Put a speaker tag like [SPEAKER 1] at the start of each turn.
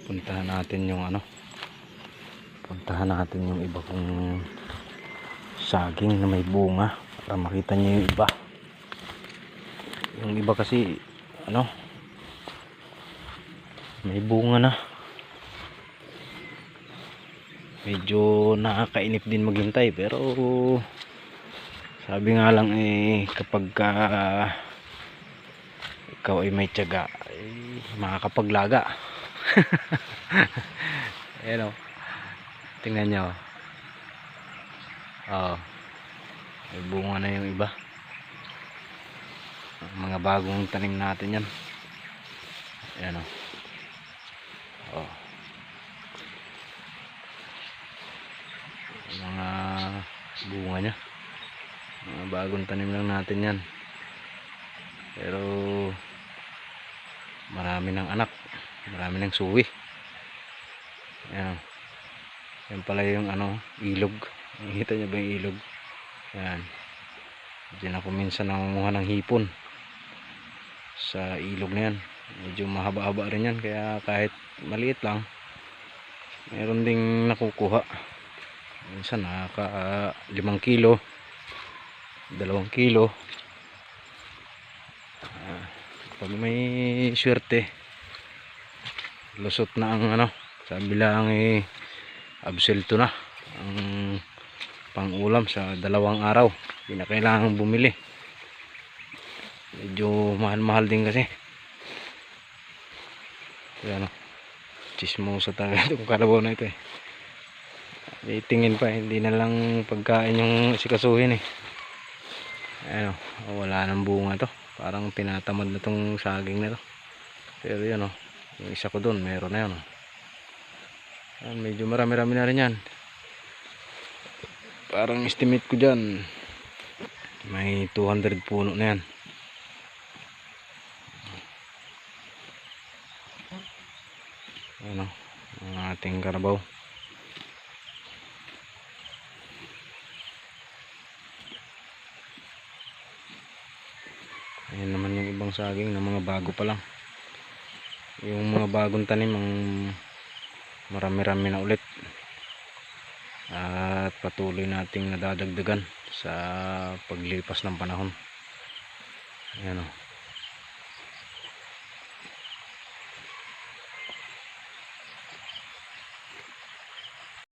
[SPEAKER 1] puntahan natin yung puntahan natin yung iba kong saging na may bunga para makita nyo yung iba kasi may bunga na. Medyo nakakainip din maghintay, pero sabi nga lang kapag ikaw ay may tiyaga makakapaglaga. Ayan o, tingnan nyo. May bunga na yung iba, mga bagong tanim natin yan. Ayan o, mga bunga nya, mga bagong tanim lang natin yan, pero marami ng anak, marami ng suwi. Ayan, yan pala yung ilog. Nakikita nyo ba yung ilog? Ayan, diyan ako minsan nangunguha ng hipon sa ilog na yan. Medyo mahaba-haba rin yan, kaya kahit maliit lang meron ding nakukuha. Minsan nakaka 5 kilo, 2 kilo. Pag may swerte, lusot na ang sabi lang abselto na ang pang-ulam sa 2 araw. Hindi na kailangang bumili. Medyo mahal-mahal din kasi. Ayan chismosa talaga itong kalabaw na ito tingin pa, hindi na lang pagkain yung sikasuhin Ayan wala nang bunga to, parang tinatamad na tong saging na to. Pero yan yung isa ko doon meron na yan Ayan, medyo marami-rami na rin yan. Parang estimate ko dyan may 200 puno na yan. Ang ating karabaw. Ayan naman yung ibang saging na mga bago pa lang. Yung mga bagong tanim ang marami-rami na ulit, at patuloy nating nadadagdagan sa paglipas ng panahon. Ayan